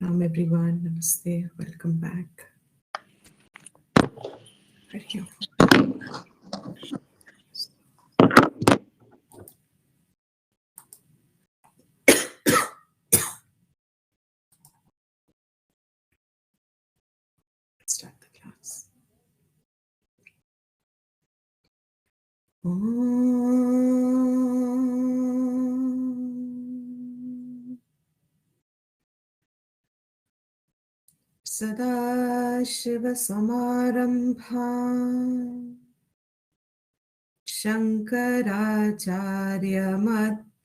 Everyone, namaste, welcome back. Hari Om. Let's start the class. Om. Sadashivasamarambha Shankaracharya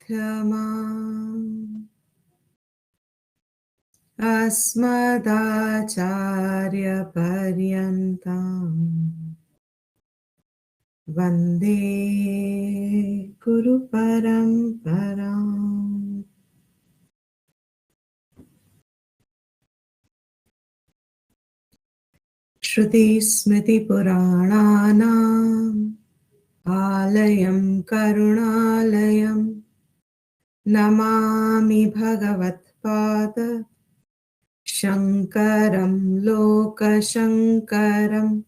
Madhyamam Asmadacharya Paryantam Vande Guru Paramparam. Shruti Smriti Purananam Alayam Karunalayam Namami Bhagavatpada Shankaram Lokashankaram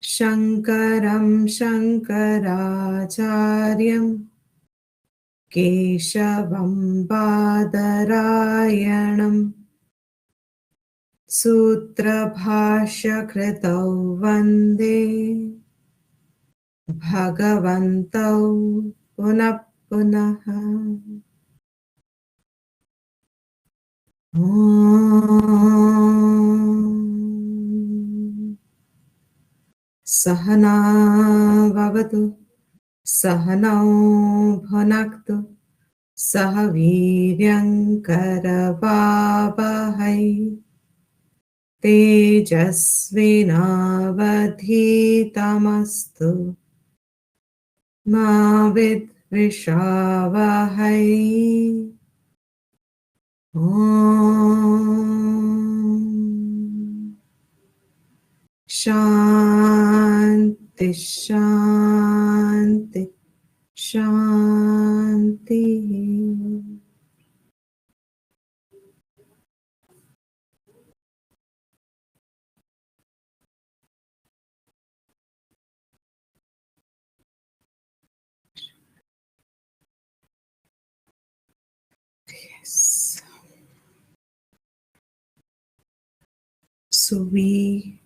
Shankaram Shankaracharyam Keshavam Badarayanam Sutra Kritau Vande Bhagavantau Punah Punaha. Om Sahana Vavatu Sahanau Bhunaktu Sahaviryam Karavavahai Tejasvinavadhitamastu Ma Vidvishavahai. Om Shanti Shanti Shanti. Yes. So we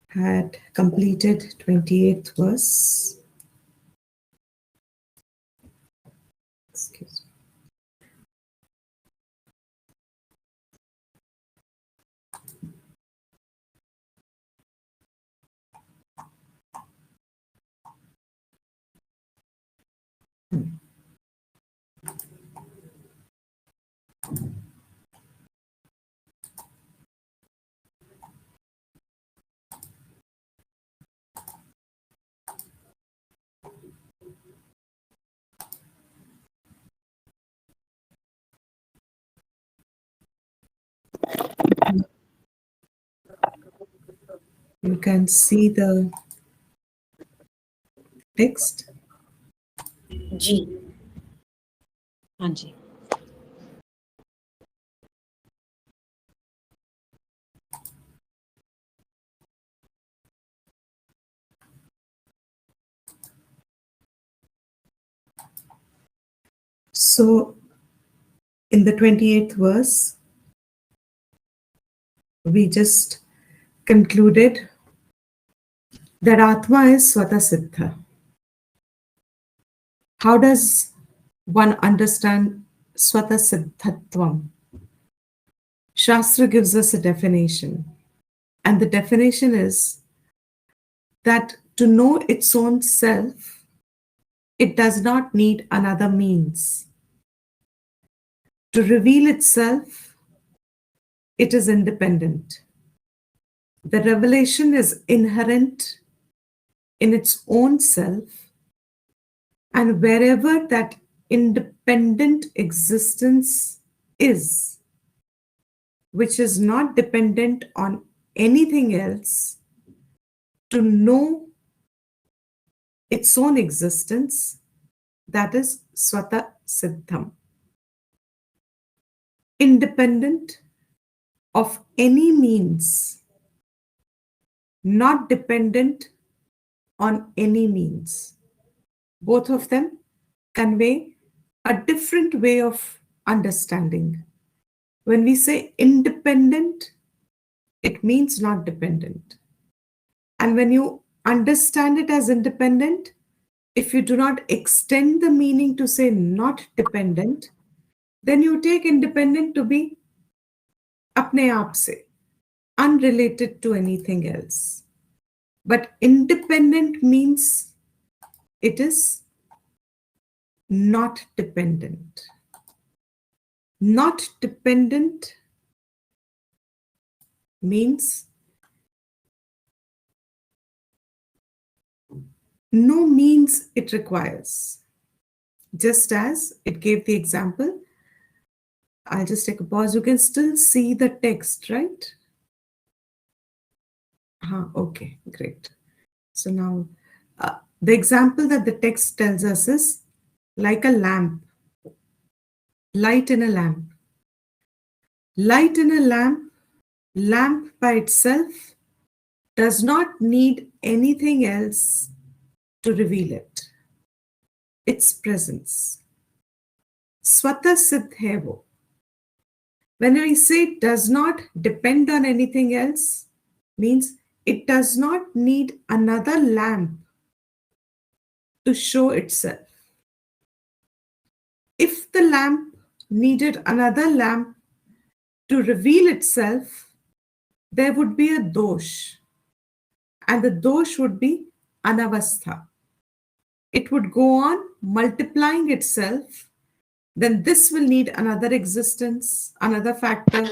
had completed 28th verse. Excuse me. You can see the text. जी हाँ जी So in the 28th verse, we just concluded that Atma is Swata Siddha. How does one understand Swata Siddhatvam? Shastra gives us a definition, and the definition is that to know its own self, it does not need another means. To reveal itself, it is independent. The revelation is inherent in its own self, and wherever that independent existence is, which is not dependent on anything else, to know its own existence, that is Swata Siddham. independent of any means, not dependent on any means. Both of them convey a different way of understanding. When we say independent, it means not dependent. And when you understand it as independent, if you do not extend the meaning to say not dependent, then you take independent to be apne aap se, unrelated to anything else. But independent means it is not dependent. Not dependent means no means it requires. Just as it gave the example, I'll just take a pause. You can still see the text, right? Okay, great. So now the example that the text tells us is like a lamp, light in a lamp. Light in a lamp, lamp by itself does not need anything else to reveal it. Its presence. Swata siddh hai wo. When we say does not depend on anything else, means it does not need another lamp to show itself. If the lamp needed another lamp to reveal itself, there would be a dosh, and the dosh would be anavastha. It would go on multiplying itself, then this will need another existence, another factor.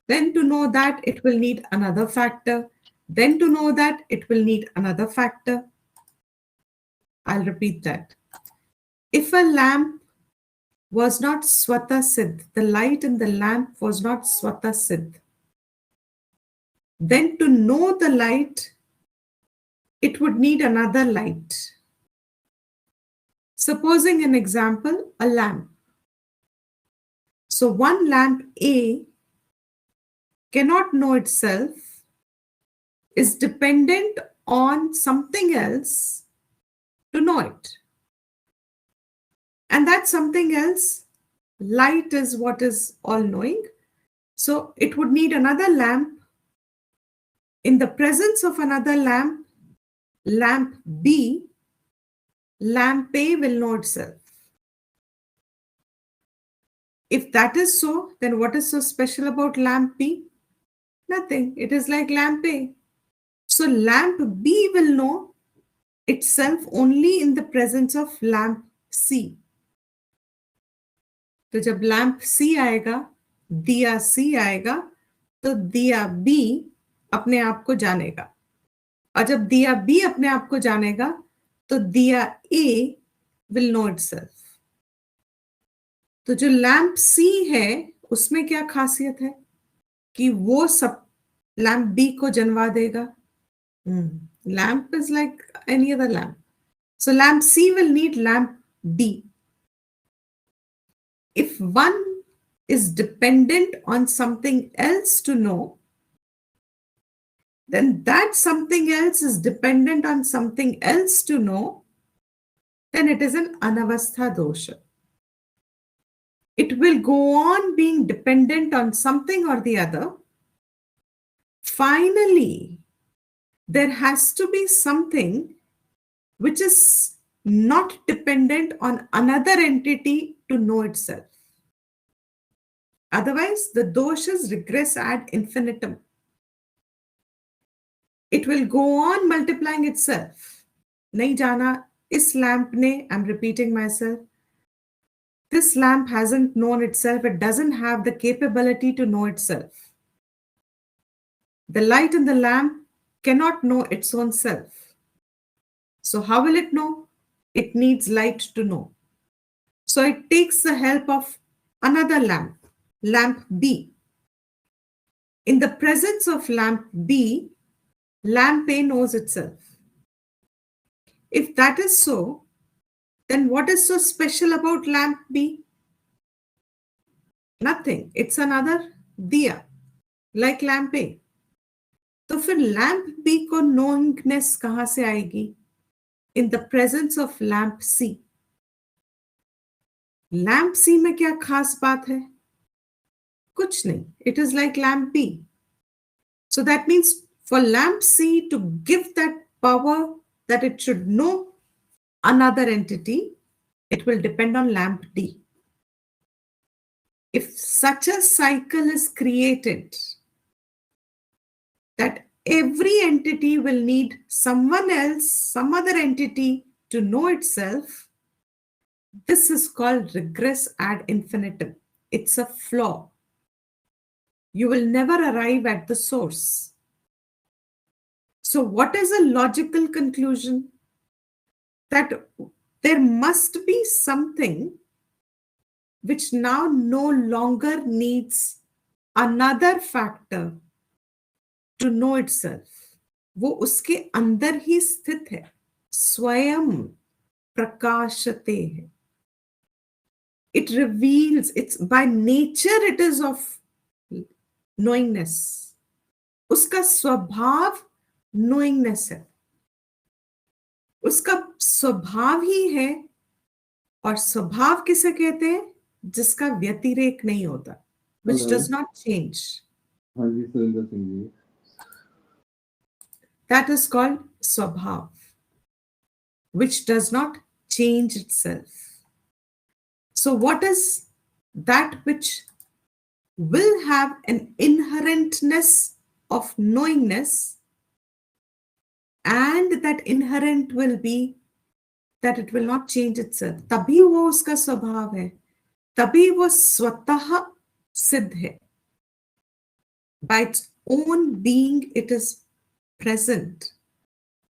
Then to know that, it will need another factor. Then to know that, it will need another factor. I'll repeat that. If a lamp was not swata siddh, the light in the lamp was not swata siddh, then to know the light, it would need another light. Supposing an example, a lamp. So one lamp A cannot know itself, is dependent on something else to know it. And that something else, light is what is all-knowing. So it would need another lamp. In the presence of another lamp, lamp B, lamp A will know itself. If that is so, then what is so special about lamp B? Nothing. It is like lamp A. So lamp B will know itself only in the presence of lamp C. तो जब lamp सी आएगा, दिया सी आएगा, तो दिया B अपने आप को जानेगा, और जब दिया बी अपने आप को जानेगा, तो दिया ए विल नो इटसेल्फ. तो जो लैंप सी है, उसमें क्या खासियत है कि वो सब लैंप बी को जनवा देगा. Lamp is like any other lamp. So lamp C will need lamp B. If one is dependent on something else to know, then that something else is dependent on something else to know, then it is an anavastha dosha. It will go on being dependent on something or the other. Finally, there has to be something which is not dependent on another entity to know itself. Otherwise, the doshas regress ad infinitum. It will go on multiplying itself. Nahi jana, is lamp ne, I'm repeating myself. This lamp hasn't known itself. It doesn't have the capability to know itself. The light in the lamp cannot know its own self. So how will it know? It needs light to know. So it takes the help of another lamp, lamp B. In the presence of lamp B, lamp A knows itself. If that is so, then what is so special about lamp B? Nothing. It's another diya, like lamp A. तो फिर lamp B को नोइंगनेस कहां से आएगी? In the presence of lamp C. Lamp C में क्या खास बात है? कुछ नहीं. It is like lamp B. So that means for lamp C to give that power that it should know another entity, it will depend on lamp D. If such a cycle is created that every entity will need someone else, some other entity to know itself, this is called regress ad infinitum. It's a flaw. You will never arrive at the source. So what is a logical conclusion? That there must be something which now no longer needs another factor to know itself. वो उसके अंदर ही स्थित है, स्वयं प्रकाशते है. It reveals, it's by nature it is of knowingness. उसका स्वभाव knowingness है. उसका स्वभाव ही है. और स्वभाव किसे कहते हैं? जिसका व्यतिरेक नहीं होता, which does not change. हाँ जी, Surendra Singh ji. That is called स्वभाव, which does not change itself. So what is that which will have an inherentness of knowingness, and that inherent will be that it will not change itself. तभी वो उसका स्वभाव है, तभी वो स्वतः सिद्ध है. By its own being it is present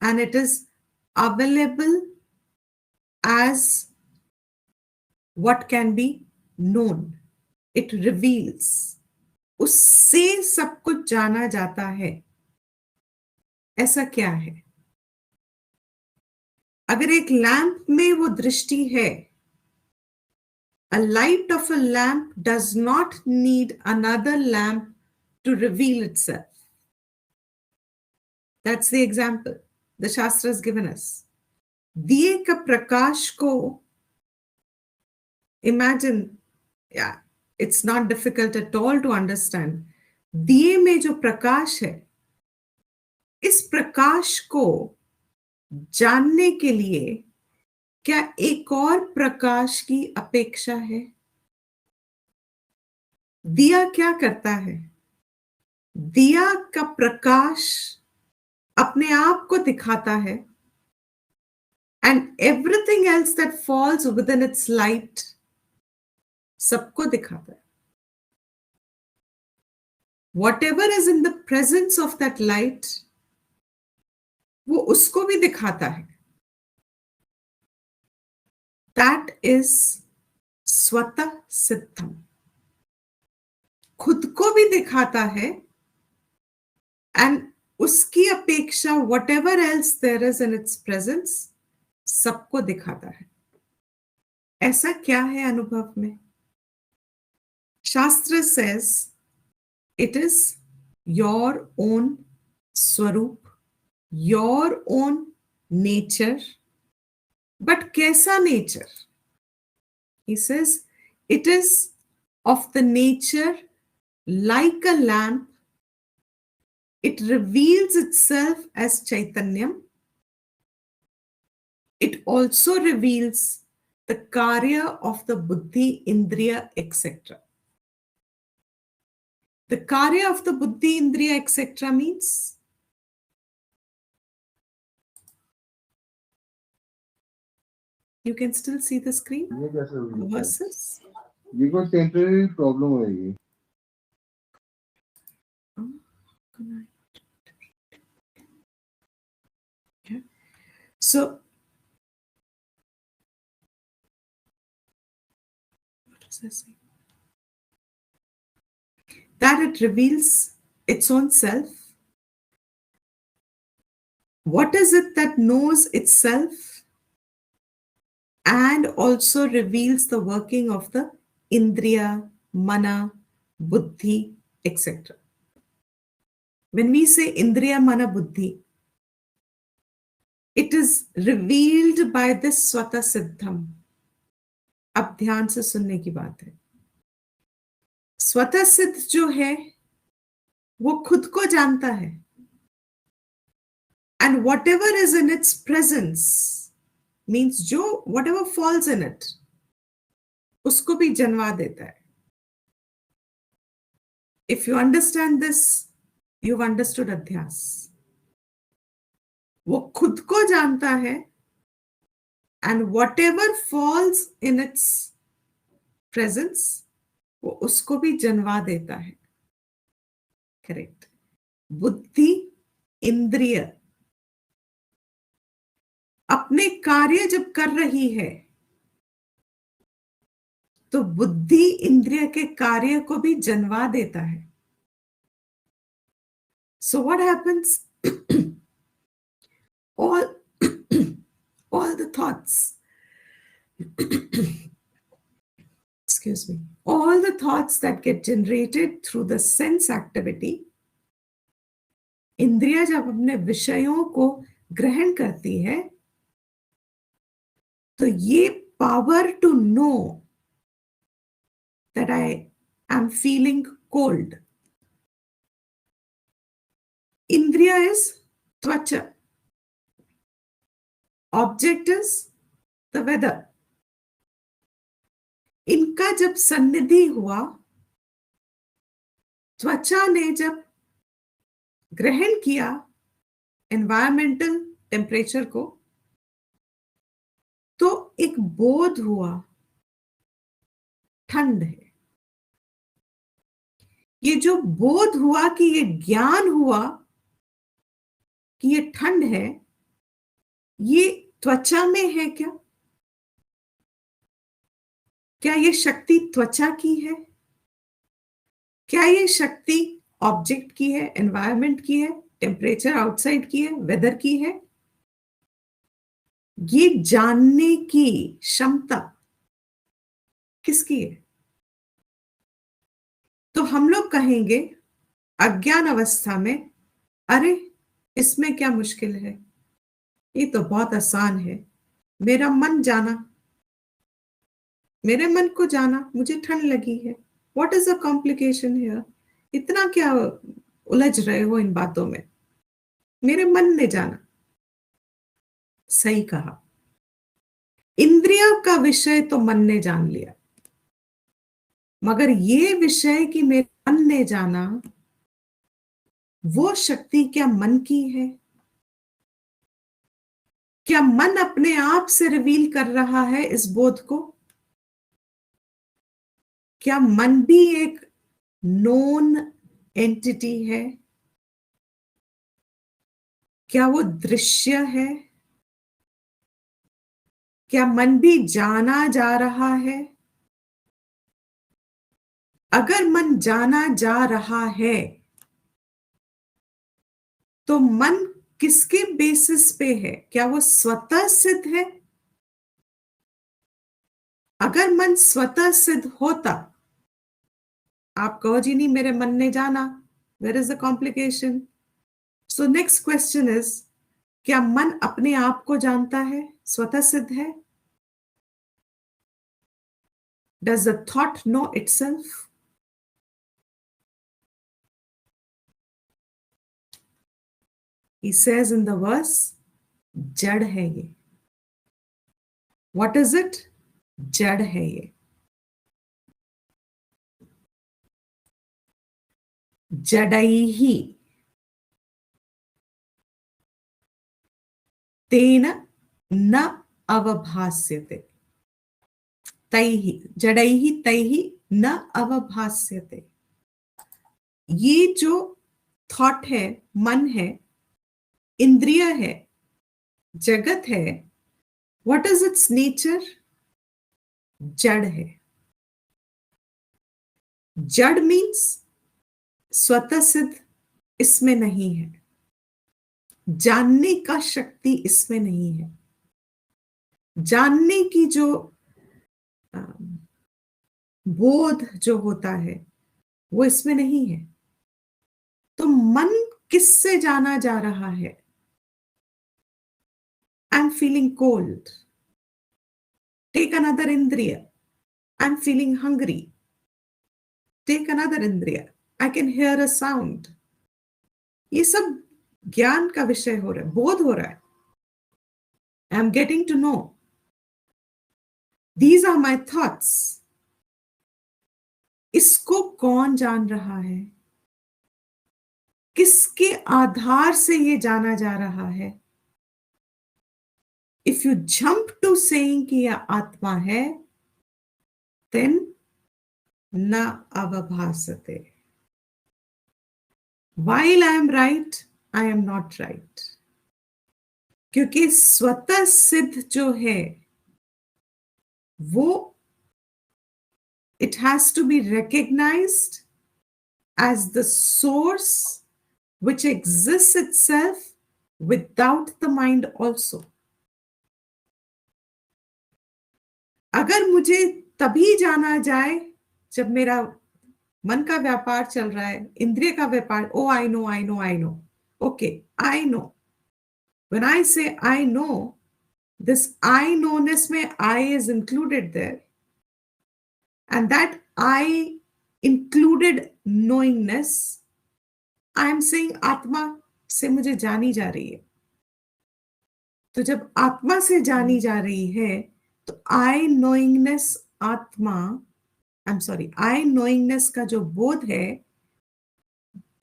and it is available as what can be known. It reveals. उससे सब कुछ जाना जाता है. ऐसा क्या है? अगर एक लैंप में वो दृष्टि है, a light of a lamp does not need another lamp to reveal itself. That's the example the Shastra has given us. दिए का प्रकाश को imagine, yeah, it's not difficult at all to understand. दिए में जो प्रकाश है, इस प्रकाश को जानने के लिए क्या एक और प्रकाश की अपेक्षा है? दिया क्या करता है? दिया का प्रकाश अपने आप को दिखाता है, and everything else that falls within its light सबको दिखाता है. Whatever is in the presence of that light, वो उसको भी दिखाता है. That is स्वतः सिद्धम. खुद को भी दिखाता है and उसकी अपेक्षा whatever else there is in its presence सबको दिखाता है. ऐसा क्या है अनुभव में? शास्त्र says it is your own swarup, your own nature. But कैसा nature? He says it is of the nature like a lamp. It reveals itself as Chaitanyam. It also reveals the karya of the buddhi, indriya, etc. The karya of the buddhi, indriya, etc. means you can still see the screen. ये कैसे होगी? Verses. ये कोई temporary problem होगी. Okay. So, what does that say? That it reveals its own self. What is it that knows itself and also reveals the working of the indriya mana, buddhi, etc. When we say indriya, mana, buddhi, it is revealed by this swata siddham. अब ध्यान से सुनने की बात है. स्वतः सिद्ध जो है वो खुद को जानता है, and whatever is in its presence means जो whatever falls in it उसको भी जन्मा देता है. If you understand this, you've understood अध्यास. वो खुद को जानता है and whatever falls in its presence वो उसको भी जन्मा देता है. करेक्ट. बुद्धि, इंद्रिय अपने कार्य जब कर रही है तो बुद्धि इंद्रिय के कार्य को भी जन्मा देता है. So what happens? all the thoughts excuse me, all the thoughts that get generated through the sense activity, इंद्रिया जब अपने विषयों को ग्रहण करती है तो ये power to know that I am feeling cold. Indriya is tvacha. Object is the weather. इनका जब सन्निधि हुआ, त्वचा ने जब ग्रहण किया एनवायरमेंटल टेम्परेचर को, तो एक बोध हुआ ठंड है. ये जो बोध हुआ कि ये ज्ञान हुआ कि ये ठंड है, ये त्वचा में है क्या? क्या ये शक्ति त्वचा की है? क्या ये शक्ति ऑब्जेक्ट की है, एनवायरनमेंट की है, टेम्परेचर आउटसाइड की है, वेदर की है? ये जानने की क्षमता किसकी है? तो हम लोग कहेंगे अज्ञान अवस्था में, अरे इसमें क्या मुश्किल है, ये तो बहुत आसान है. मेरा मन जाना, मेरे मन को जाना, मुझे ठंड लगी है. What is the complication here? इतना क्या उलझ रहे हो इन बातों में? मेरे मन ने जाना. सही कहा. इंद्रिया का विषय तो मन ने जान लिया, मगर ये विषय कि मेरे मन ने जाना, वो शक्ति क्या मन की है? क्या मन अपने आप से रिवील कर रहा है इस बोध को? क्या मन भी एक नोन एंटिटी है? क्या वो दृश्य है? क्या मन भी जाना जा रहा है? अगर मन जाना जा रहा है तो मन किसके बेसिस पे है? क्या वो स्वतः सिद्ध है? अगर मन स्वतः सिद्ध होता, आप कहो जी नहीं मेरे मन ने जाना, where is the complication? So next question is, क्या मन अपने आप को जानता है, स्वतः सिद्ध है? Does the thought know itself? He says in the verse, जड़ है ये. What is it? जड़ है ये. जडैहि तेन न अवभास्यते. तैहि, जडैहि तैहि न अवभास्यते. ये जो थॉट है, मन है, इंद्रिय है, जगत है, व्हाट इज इट्स नेचर? जड़ है. जड़ मीन्स स्वतः सिद्ध इसमें नहीं है, जानने का शक्ति इसमें नहीं है. जानने की जो बोध जो होता है वो इसमें नहीं है। तो मन किससे जाना जा रहा है? I am feeling cold, take another इंद्रिय, I am feeling hungry, take another इंद्रिय, I can hear a sound. ये सब ज्ञान का विषय हो रहा है, बोध हो रहा है। I am getting to know, these are my thoughts. इसको कौन जान रहा है? किसके आधार से ये जाना जा रहा है? If you jump to saying कि यह आत्मा है, देन न अवभासते। While I am right, I am not right. क्योंकि स्वतः सिद्ध जो है वो it has to be recognized as the source which exists itself without the mind also. अगर मुझे तभी जाना जाए जब मेरा मन का व्यापार चल रहा है, इंद्रिय का व्यापार, oh I know I know I know, okay I know. When I say I know, this I knownness में I is included there, and that I included knowingness, I am saying आत्मा से मुझे जानी जा रही है। तो जब आत्मा से जानी जा रही है तो I knowingness आत्मा, I am sorry, I knowingness का जो बोध है,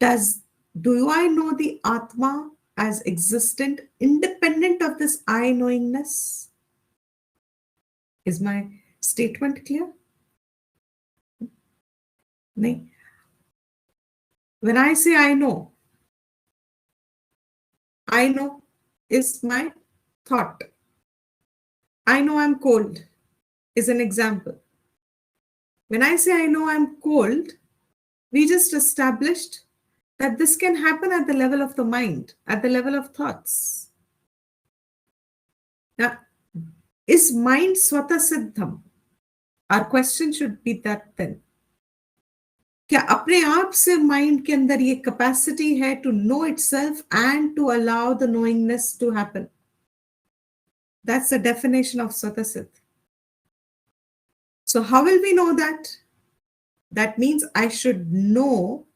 do I know the Atma as existent, independent of this I knowingness? Is my statement clear? No. When I say I know is my thought. I know I'm cold is an example. When I say I know I'm cold, we just established that this can happen at the level of the mind, at the level of thoughts. Now, is mind swata siddham? Our question should be that then. क्या अपने आप से mind के अंदर ये capacity है to know itself and to allow the knowingness to happen? That's the definition of swata siddh. So how will we know that? That means I should know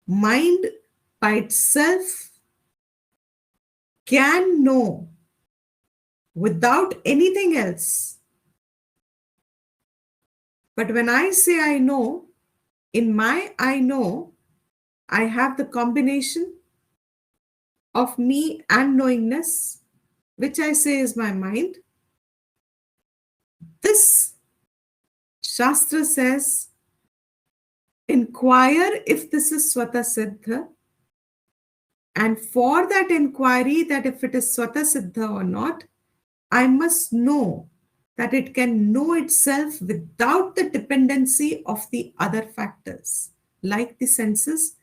mind by itself can know without anything else. But when I say I know, in my I know, I have the combination of me and knowingness, which I say is my mind. This Shastra says, inquire if this is Swata Siddha. And for that inquiry, that if it is Swata Siddha or not, I must know that it can know itself without the dependency of the other factors, like the senses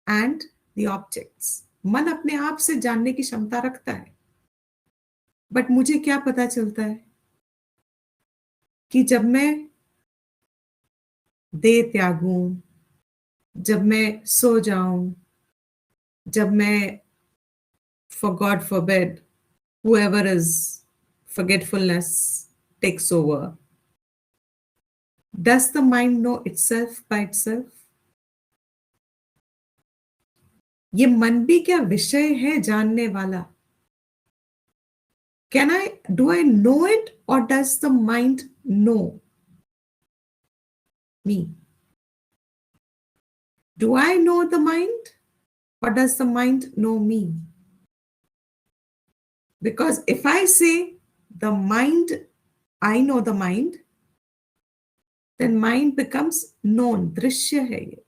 and the objects. मन अपने आप से जानने की क्षमता रखता है, but मुझे क्या पता चलता है कि जब मैं देह त्यागूं, जब मैं सो जाऊं, जब मैं, for God forbid, whoever is forgetfulness takes over, does the mind know itself by itself? ये मन भी क्या विषय है जानने वाला? Do I know it, or does the mind know me? Do I know the mind, or does the mind know me? Because if I say the mind, I know the mind, then mind becomes known, दृश्य है ये,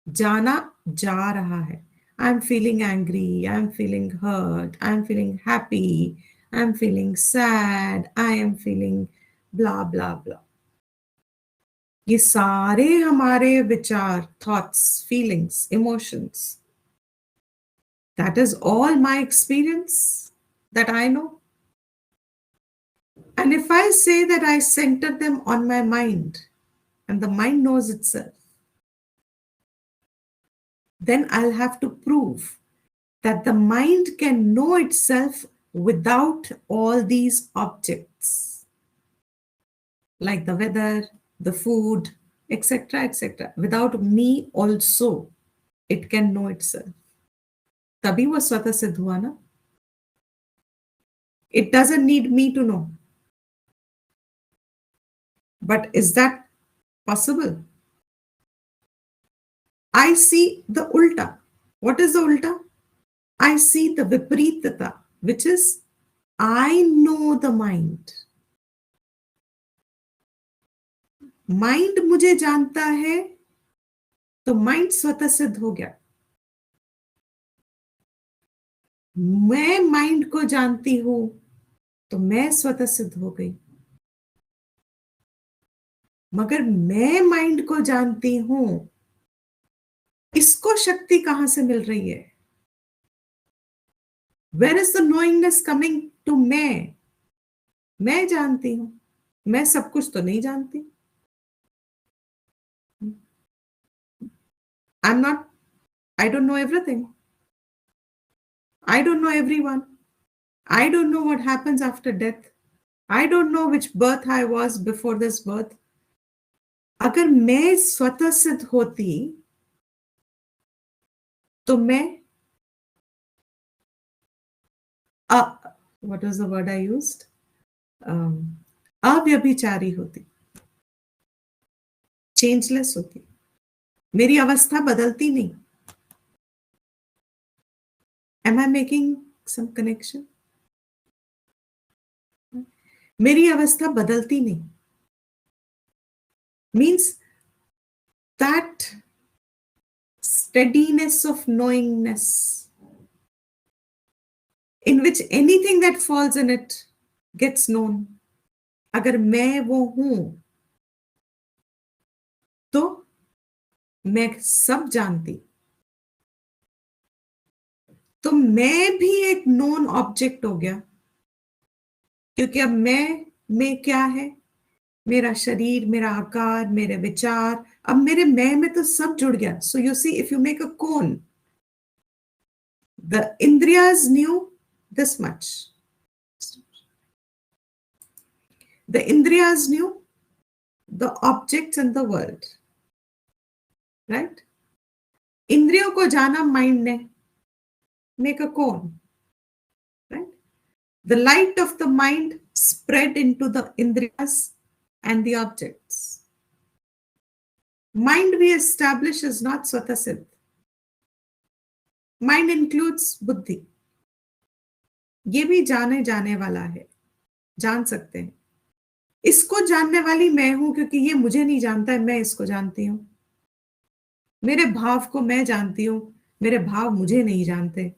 जाना जा रहा है. I'm feeling angry, I'm feeling hurt, I'm feeling happy, I'm feeling sad, I am feeling blah blah blah. ये सारे हमारे विचार, thoughts, feelings, emotions, that is all my experience that I know. And if I say that I center them on my mind and the mind knows itself, then I'll have to prove that the mind can know itself without all these objects, like the weather, the food, etc., etc. Without me also, it can know itself. तभी वो स्वतः सिद्ध हुआ ना. It doesn't need me to know. But is that possible? I see the ulta. What is the ulta? I see the viparitata, which is I know the mind. Mind मुझे जानता है, तो mind स्वतः सिद्ध हो गया. मैं mind को जानती हूं, तो मैं स्वतः सिद्ध हो गई. मगर मैं mind को जानती हूं, इसको शक्ति कहां से मिल रही है? Where is the knowingness coming to मैं? मैं जानती हूं, मैं सब कुछ तो नहीं जानती. I don't know everything. I don't know everyone. I don't know what happens after death. I don't know which birth I was before this birth. अगर मैं स्वतः सिद्ध होती, तो मैं what was the word I used? अव्यभिचारी होती, changeless होती. मेरी अवस्था बदलती नहीं. Am I making some connection? मेरी अवस्था बदलती नहीं. Means that steadiness of knowingness, in which anything that falls in it gets known. अगर मैं वो हूं, तो मैं सब जानती. तो मैं भी एक नोन ऑब्जेक्ट हो गया, क्योंकि अब मैं में क्या है? मेरा शरीर, मेरा आकार, मेरे विचार. अब मेरे मैं में तो सब जुड़ गया. So you see, if you make a cone, the इंद्रियाज knew this much. The Indriyas knew the objects in the world. Right? इंद्रियों को जाना mind ने. Make a cone. Right? The light of the mind spread into the Indriyas and the objects. Mind we establish is not Swatha Siddh. Mind includes buddhi. ये भी जाने जाने वाला है, जान सकते हैं. इसको जानने वाली मैं हूं, क्योंकि ये मुझे नहीं जानता है, मैं इसको जानती हूं. मेरे भाव को मैं जानती हूं, मेरे भाव मुझे नहीं जानते.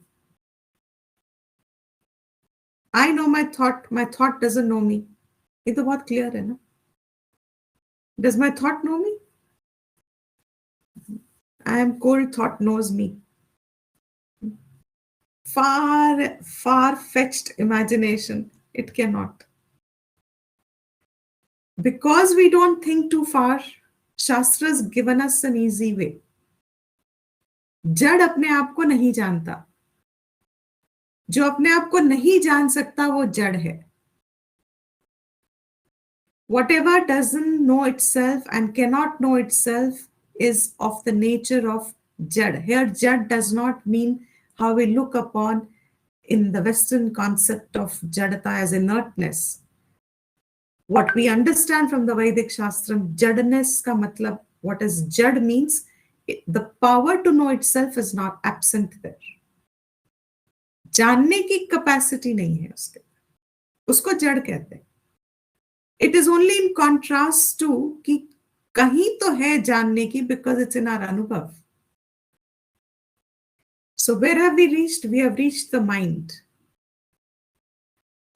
I know my thought doesn't know me. ये तो बहुत क्लियर है ना. Does my thought know me? I am cold, thought knows me. Far-fetched imagination, it cannot. Because we don't think too far, Shastra's given us an easy way. जड़ अपने आप को नहीं जानता. जो अपने आप को नहीं जान सकता, वो जड़ है. Whatever doesn't know itself and cannot know itself is of the nature of jad. Here, jad does not mean how we look upon in the Western concept of jadata as inertness. What we understand from the Vedic Shastram, jadness ka matlab, what is jad means, the power to know itself is not absent there. जानने की capacity नहीं है उसके, उसको जड़ कहते हैं. It is only in contrast to कि कहीं तो है जानने की, because it's in our अनुभव. So where have we reached? We have reached the mind.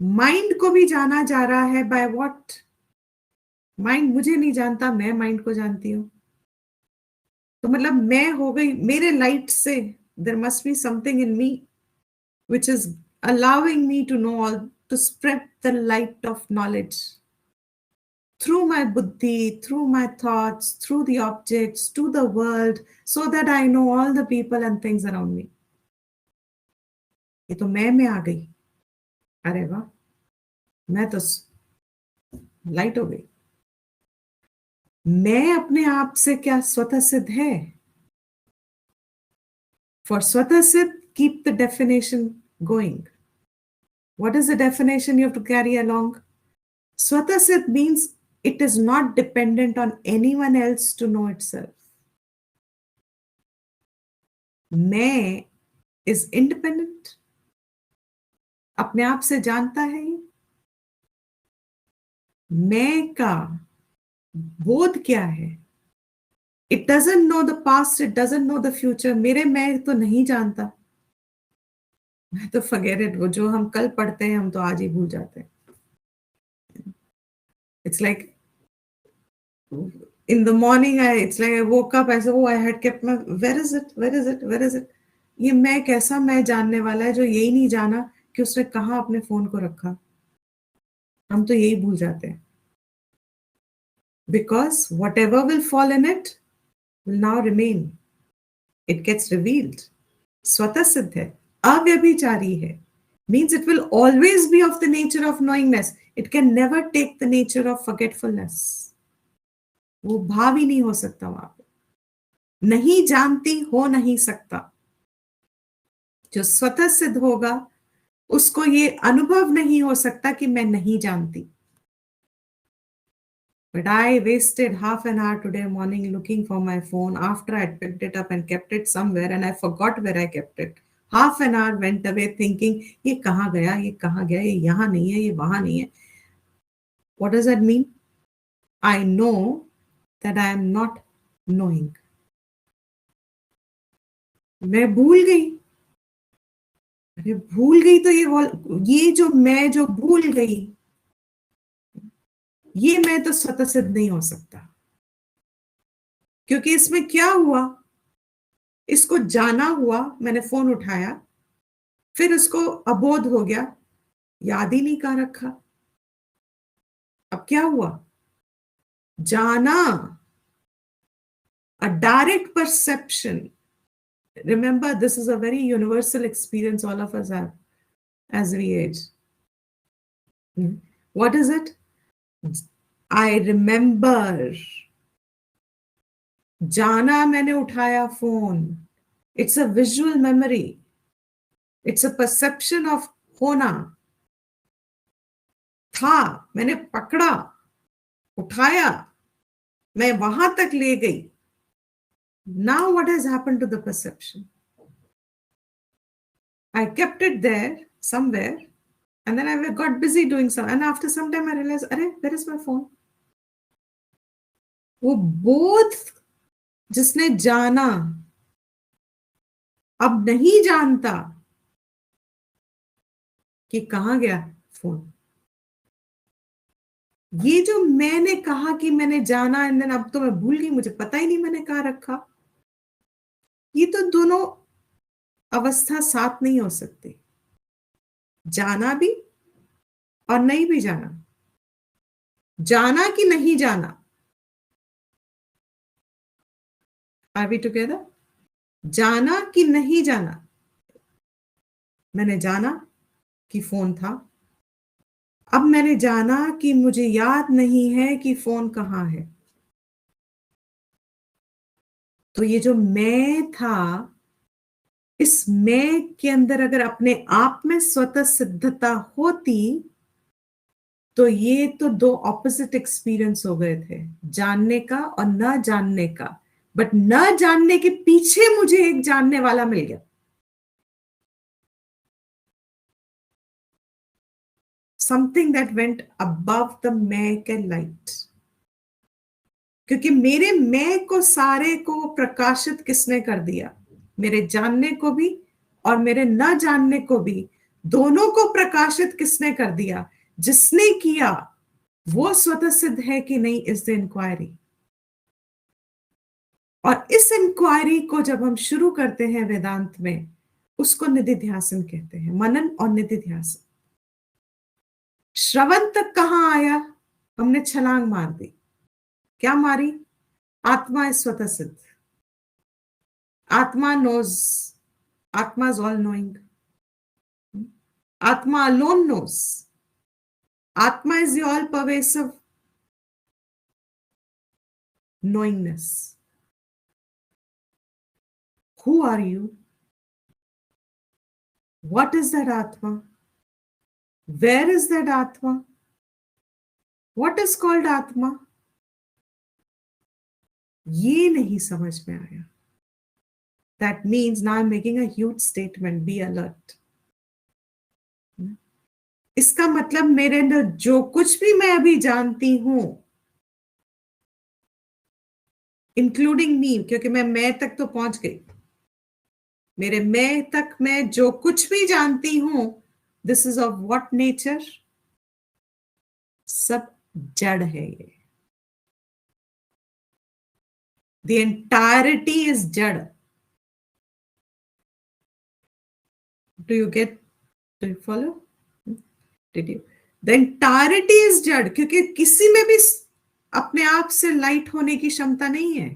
Mind को भी जाना जा रहा है by what? Mind मुझे नहीं जानता, मैं mind को जानती हूँ. तो मतलब मैं हो गई, मेरे light से there must be something in me which is allowing me to know all to spread the light of knowledge through my buddhi, through my thoughts, through the objects, to the world, so that I know all the people and things around me. ये तो मैं में आ गई. अरे वाह, मैं तो light हो गई. मैं अपने आप से क्या स्वतः सिद्ध है? For स्वतः सिद्ध, keep the definition going. What is the definition you have to carry along? Swatha Siddh means it is not dependent on anyone else to know itself. मैं is independent. अपने आप से जानता है ये. मैं का बोध क्या है? It doesn't know the past, it doesn't know the future. मेरे मैं तो नहीं जानता. मैं तो forget it. वो जो हम कल पढ़ते हैं हम तो आज ही भूल जाते हैं. It's like in the morning, it's like I woke up, I said, oh, I had kept my, where is it? Where is it? Where is it? ये मैं कैसा मैं जानने वाला है जो यही नहीं जाना कि उसने कहाँ अपने फोन को रखा. हम तो यही भूल जाते हैं. Because whatever will fall in it will now remain. It gets revealed. स्वतः सिद्ध है, अव्यभिचारी है. Means it will always be of the nature of knowingness. It can never take the nature of forgetfulness. वो भाव ही नहीं हो सकता वहां पे. नहीं जानती हो नहीं सकता. जो स्वतः सिद्ध होगा उसको ये अनुभव नहीं हो सकता कि मैं नहीं जानती. But I wasted half an hour today morning looking for my phone after I had picked it up and kept it somewhere and I forgot where I kept it. Half an hour went away thinking, ये कहाँ गया, ये कहाँ गया, ये यहाँ नहीं है, ये वहाँ नहीं है. What does that mean? I know that I am not knowing. मैं भूल गई. अरे भूल गई तो ये जो मैं जो भूल गई, ये मैं तो स्वतः सिद्ध नहीं हो सकता. क्योंकि इसमें क्या हुआ, इसको जाना हुआ, मैंने फोन उठाया, फिर उसको अबोध हो गया, याद ही नहीं कर रखा. अब क्या हुआ? जाना, a direct perception. Remember, this is a very universal experience all of us have as we age. What is it? I remember. जाना, मैंने उठाया phone. It's a visual memory. It's a perception of होना. था, मैंने पकड़ा, उठाया, मैं वहां तक ले गई. Now what has happened to the perception? I kept it there somewhere and then I got busy doing some, and after some time I realized, अरे, where is my phone? वो बोध जिसने जाना अब नहीं जानता कि कहां गया फोन. ये जो मैंने कहा कि मैंने जाना एंड देन अब तो मैं भूल गई, मुझे पता ही नहीं मैंने कहाँ रखा. ये तो दोनों अवस्था साथ नहीं हो सकती. जाना भी और नहीं भी जाना. जाना कि नहीं जाना. Are we together? जाना कि नहीं जाना. मैंने जाना कि फोन था. अब मैंने जाना कि मुझे याद नहीं है कि फोन कहाँ है. तो ये जो मैं था, इस मैं के अंदर अगर अपने आप में स्वतः सिद्धता होती तो ये तो दो ऑपोजिट एक्सपीरियंस हो गए थे, जानने का और न जानने का. बट न जानने के पीछे मुझे एक जानने वाला मिल गया. Something that went above the मैं के light. क्योंकि मेरे मैं को सारे को प्रकाशित किसने कर दिया? मेरे जानने को भी और मेरे न जानने को भी, दोनों को प्रकाशित किसने कर दिया? जिसने किया वो स्वतः सिद्ध है कि नहीं, इज द इंक्वायरी. और इस इंक्वायरी को जब हम शुरू करते हैं वेदांत में, उसको निधिध्यासन कहते हैं. मनन और निधिध्यासन. श्रवण तक कहां आया? हमने छलांग मार दी। क्या मारी? आत्मा is स्वतः सिद्ध। आत्मा knows. Atma is all knowing. Atma alone knows. Atma is the all pervasive knowingness. Who are you? What is that Atma? Where is that Atma? What is called Atma? ये नहीं समझ में आया. That means now I'm making a huge statement. Be alert. इसका मतलब मेरे अंदर जो कुछ भी मैं अभी जानती हूं, इंक्लूडिंग मी, क्योंकि मैं तक तो पहुंच गई, मेरे मैं तक मैं जो कुछ भी जानती हूं, this is of what nature? सब जड़ है ये. द एंटायरिटी इज जड़. Do you get? Do you follow? Did you? The entirety is जड़, क्योंकि किसी में भी अपने आप से लाइट होने की क्षमता नहीं है.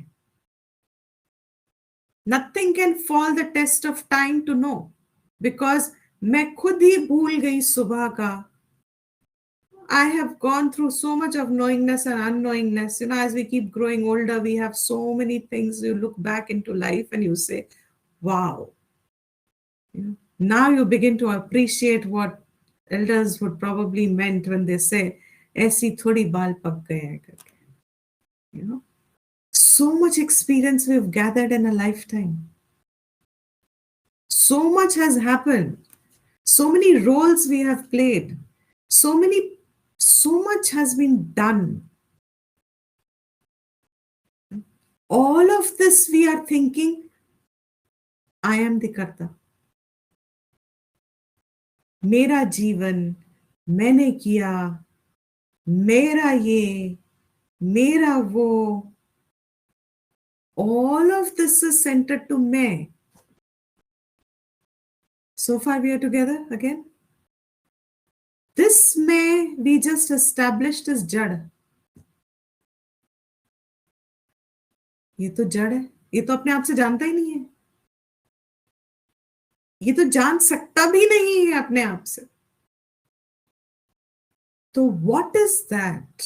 Nothing can fall the test of time to know, because मैं खुद ही भूल गई सुबह का. I have gone through so much of knowingness and unknowingness. You know, as we keep growing older, we have so many things. You look back into life and you say, wow. You know, now you begin to appreciate what elders would probably meant when they say, ऐसी थोड़ी बाल पक गए हैं करके. You know, so much experience we've gathered in a lifetime. So much has happened. So many roles we have played. So much has been done. All of this we are thinking, I am the Karta. मेरा जीवन, मैंने किया, मेरा ये, मेरा वो. All of this is centered to मैं. So far we are together again. This मैं we just established as जड़. ये तो जड़ है. ये तो अपने आप से जानता ही नहीं है. ये तो जान सकता भी नहीं है अपने आप से. तो what is that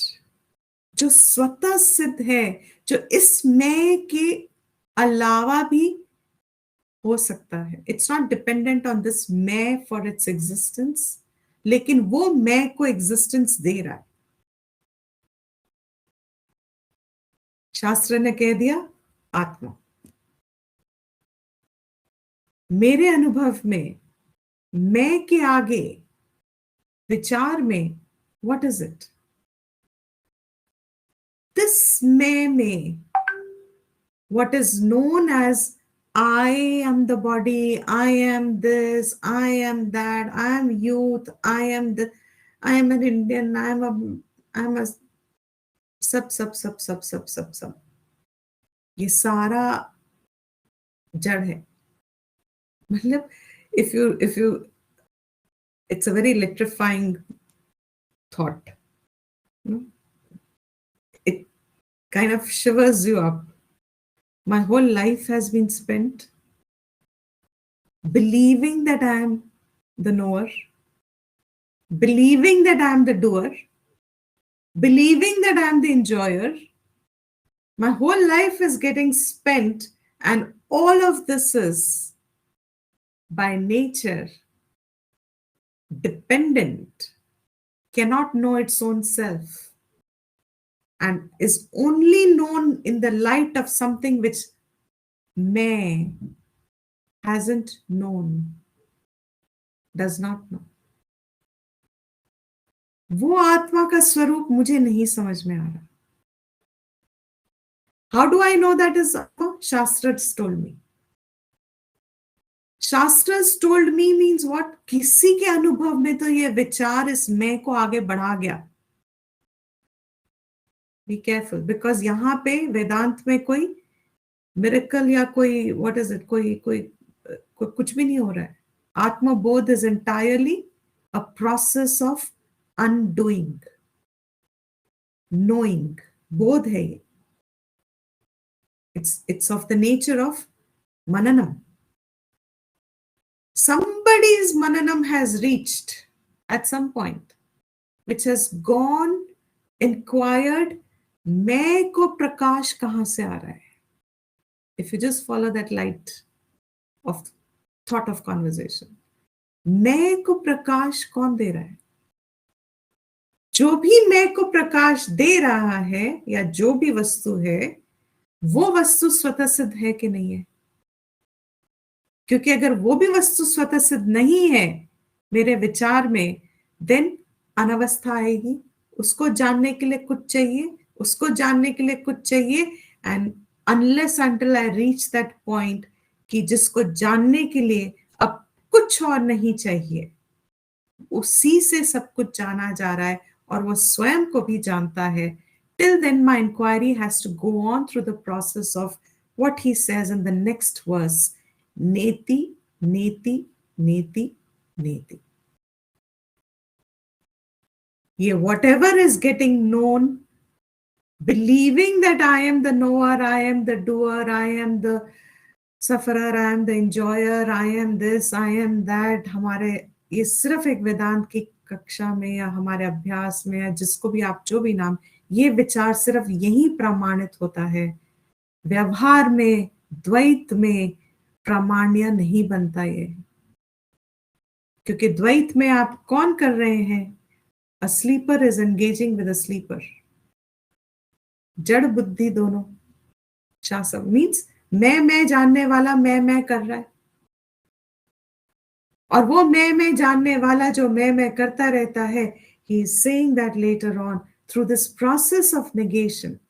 जो स्वतः सिद्ध है, जो इस मैं के अलावा भी हो सकता है? It's not dependent on this मैं फॉर इट्स एग्जिस्टेंस, लेकिन वो मैं को एग्जिस्टेंस दे रहा है. शास्त्र ने कह दिया आत्मा. मेरे अनुभव में मैं के आगे विचार में व्हाट इज इट? दिस मैं में what is known as I am the body, I am this, I am that, I am youth, I am an Indian, I'm a सब ये सारा जड़ है. मतलब if you it's a very electrifying thought. It kind of shivers you up. My whole life has been spent believing that I am the knower, believing that I am the doer, believing that I am the enjoyer. My whole life is getting spent, and all of this is by nature dependent, cannot know its own self, and is only known in the light of something which मैं hasn't known, does not know. वो आत्मा का स्वरूप मुझे नहीं समझ में आ रहा. How do I know that is Atma? Shastras told me. Shastras told me means what? किसी के अनुभव में तो ये विचार इस मैं को आगे बढ़ा गया. Be careful, because यहाँ पे वेदांत में कोई मिरेकल या कोई what is it, कोई कुछ भी नहीं हो रहा है. आत्मबोध is entirely a process of undoing, knowing, बोध है ये. It's of the nature of mananam. Somebody's mananam has reached at some point, which has gone, inquired, मैं को प्रकाश कहाँ से आ रहा है? If you just follow that light of thought of conversation, मैं को प्रकाश कौन दे रहा है? जो भी मैं को प्रकाश दे रहा है या जो भी वस्तु है, वो वस्तु स्वतः सिद्ध है कि नहीं है? क्योंकि अगर वो भी वस्तु स्वतः सिद्ध नहीं है मेरे विचार में, देन अनवस्था आएगी. उसको जानने के लिए कुछ चाहिए, उसको जानने के लिए कुछ चाहिए. And unless until I reach that point कि जिसको जानने के लिए अब कुछ और नहीं चाहिए, उसी से सब कुछ जाना जा रहा है और वो स्वयं को भी जानता है, till then my inquiry has to go on through the process of what he says in the next verse, neti neti neti neti. ये whatever is getting known, believing that I am the knower, I am the doer, I am the sufferer, I am the enjoyer, I am this, I am that, हमारे ये सिर्फ एक वेदांत की कक्षा में या हमारे अभ्यास में या जिसको भी आप जो भी नाम, ये विचार सिर्फ यही प्रमाणित होता है. व्यवहार में, द्वैत में प्रामाण्य नहीं बनता ये, क्योंकि द्वैत में आप कौन कर रहे हैं? A sleeper is engaging with a sleeper. जड़ बुद्धि दोनों. शास्त्र means मैं जानने वाला मैं कर रहा है, और वो मैं जानने वाला जो मैं करता रहता है, he is saying that later on through this process of negation,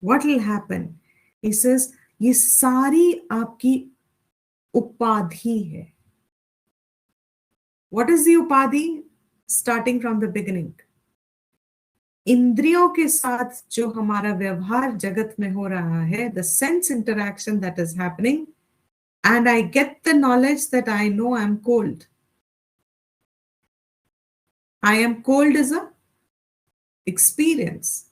what will happen? He says ये सारी आपकी उपाधि है. What is the उपाधि? Starting from the beginning, इंद्रियों के साथ जो हमारा व्यवहार जगत में हो रहा है, the sense interaction that is happening, and I get the knowledge that I know I am cold. I am cold is a experience,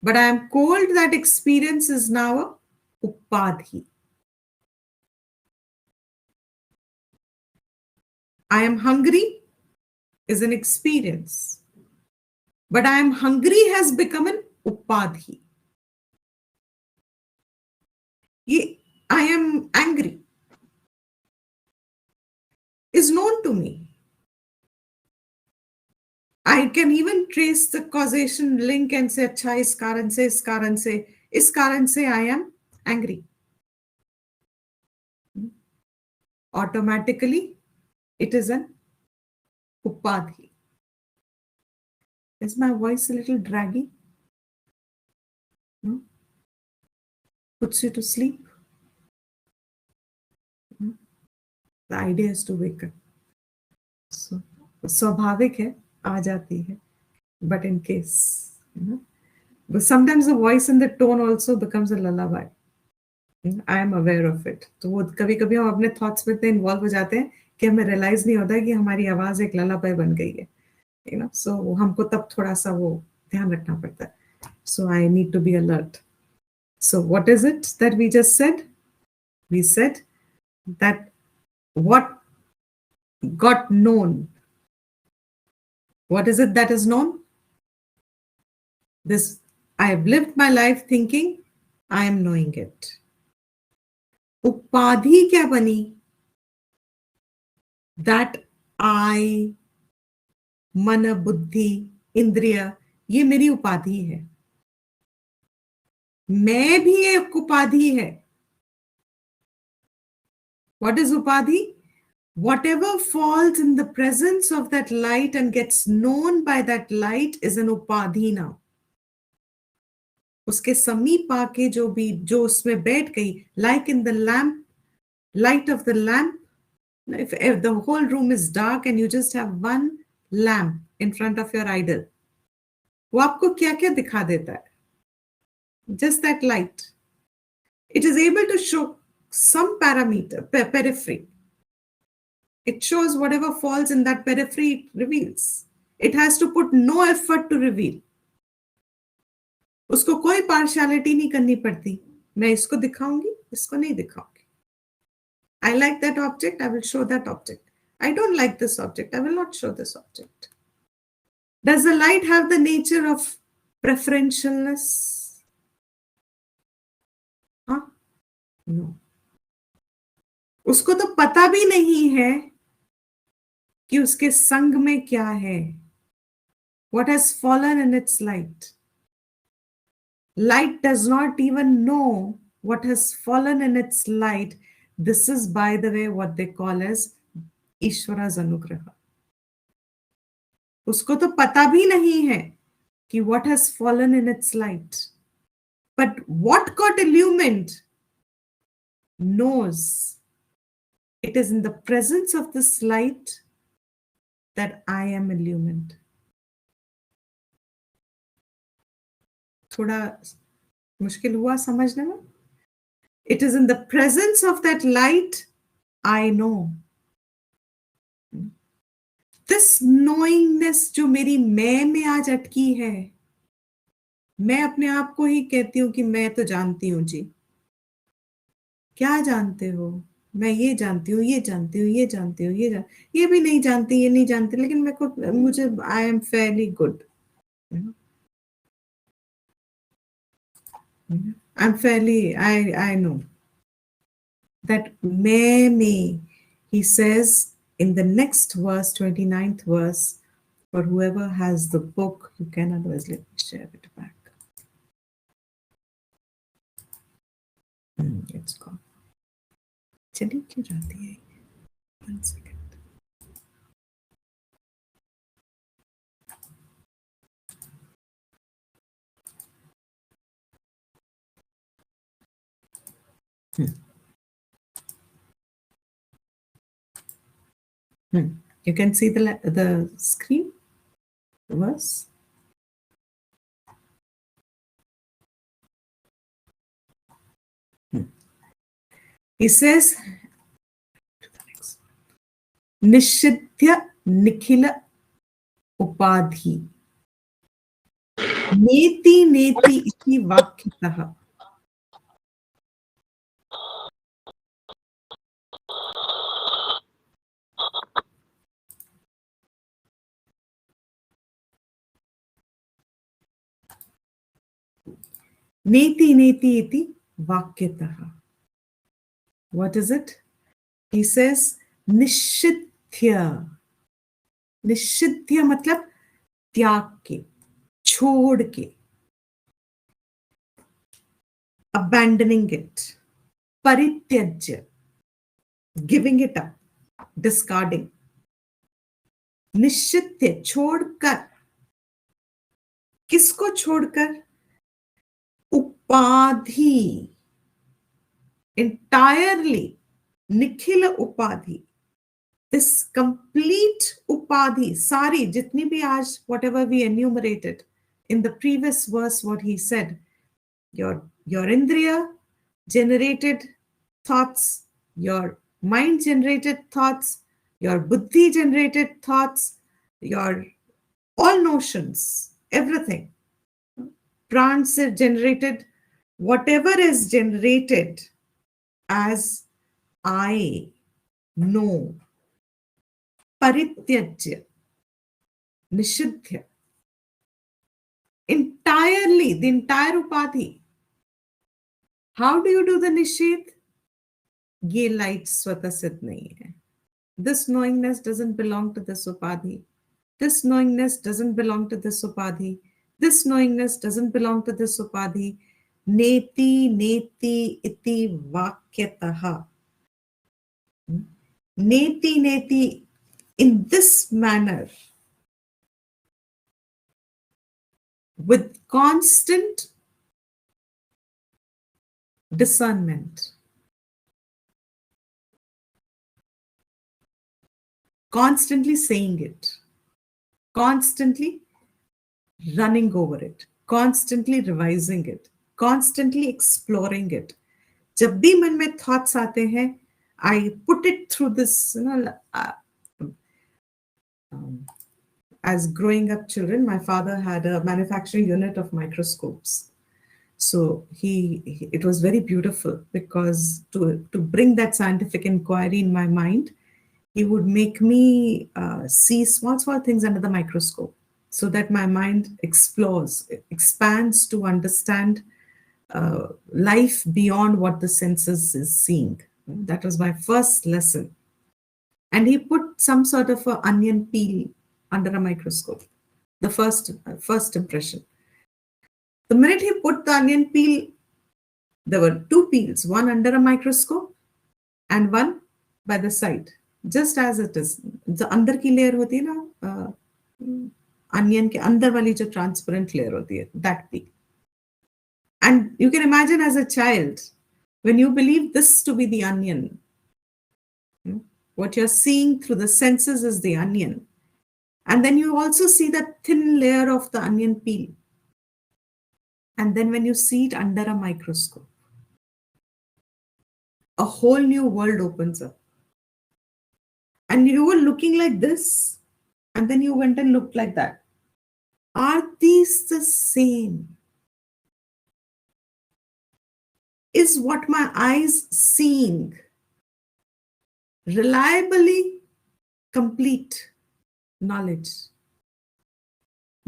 but I am cold, that experience is now a upadhi. I am hungry is an experience, but I am hungry has become an upadhi. I am angry is known to me. I can even trace the causation link and say, अच्छा इस कारण से I am angry. Automatically, it is an upadhi. Is my voice a little draggy? No? Puts you to sleep? No? The idea is to wake up. So, स्वाभाविक है, आ जाती है. But in case, but sometimes the voice and the tone also becomes a lullaby. I am aware of it. तो वो कभी-कभी हम अपने thoughts में इतने involve हो जाते हैं कि हमें realize नहीं होता कि हमारी आवाज एक lullaby बन गई है. So हमको तब थोड़ा सा वो ध्यान रखना पड़ता है. So I need to be alert. So what is it that we just said? We said that what got known. What is it that is known? This, I have lived my life thinking I am knowing it. उपाधि क्या बनी? That I, मन, बुद्धि, इंद्रिय, ये मेरी उपाधि है. मैं भी एक उपाधि है. What is उपाधि? Whatever falls in the presence of that light and gets known by that light is an upadhi now. उसके समीप आके जो उसमें बैठ गई, like in the lamp, light of the lamp, if the whole room is dark and you just have one lamp in front of your idol, वो आपको क्या क्या दिखा देता है? Just that light. It is able to show some parameter, periphery. It shows whatever falls in that periphery, it reveals. It has to put no effort to reveal. उसको कोई partiality नहीं करनी पड़ती, मैं इसको दिखाऊंगी, इसको नहीं दिखाऊंगी. I like that object, I will show that object. I don't like this object, I will not show this object. Does the light have the nature of preferentialness? Huh? No. उसको तो पता भी नहीं है कि उसके संग में क्या है. What has fallen in its light? Light does not even know what has fallen in its light. This is, by the way, what they call as Ishvara's Anugraha. उसको तो पता भी नहीं है कि what has fallen in its light. But what got illumined knows it is in the presence of this light that I am illumined. थोड़ा मुश्किल हुआ समझने में? It is in the presence of that light I know. This knowingness जो मेरी मैं में आज अटकी है, मैं अपने आप को ही कहती हूँ कि मैं तो जानती हूँ जी. क्या जानते हो? मैं ये जानती हूँ, ये जानती हूँ, ये जानती हूँ, ये भी नहीं जानती, ये नहीं जानती, लेकिन मुझे I am fairly good. I know that me, he says in the next verse, 29th verse, for whoever has the book, you can otherwise let me share it back. It's gone. चली क्यों जाती है? 1 second. You can see the screen, the verse. He says, निषिध्य Nikhil उपाधि नेति नेति इति वाक्यतः. नेति नेति इति वाक्यतः. What is it? He says निषिध्य. निषिध्य मतलब त्याग के, छोड़ के, abandoning it, परित्यज्य, giving it up, discarding. निषिध्य छोड़कर. किसको छोड़कर? उपाधि. Entirely. निखिल उपाधि. This complete upadhi, sari, jitni bhi aaj, whatever we enumerated in the previous verse, what he said, your indriya generated thoughts, your mind generated thoughts, your buddhi generated thoughts, your all notions, everything. Prans generated, whatever is generated as I know. Parityajya, Nishidhya. Entirely, the entire upadhi. How do you do the nishid? Ye light swata siddh nahi hai. This knowingness doesn't belong to this upadhi. This knowingness doesn't belong to this upadhi. This knowingness doesn't belong to this upadhi. Neti neti iti vakyataha. Neti neti, in this manner, with constant discernment, constantly saying it, constantly running over it, constantly revising it, constantly exploring it. जब भी मन में thoughts आते हैं, I put it through this, as growing up children, my father had a manufacturing unit of microscopes. So it was very beautiful, because to bring that scientific inquiry in my mind, he would make me see small things under the microscope, so that my mind expands to understand life beyond what the senses is seeing. That was my first lesson. And he put some sort of an onion peel under a microscope. The first impression. The minute he put the onion peel, there were two peels, one under a microscope and one by the side, just as it is. The अंदर की layer होती है ना, onion के अंदर वाली जो transparent layer होती है, that peel. And you can imagine, as a child, when you believe this to be the onion, what you're seeing through the senses is the onion. And then you also see that thin layer of the onion peel. And then when you see it under a microscope, a whole new world opens up. And you were looking like this, and then you went and looked like that. Are these the same? Is what my eyes seeing reliably complete knowledge?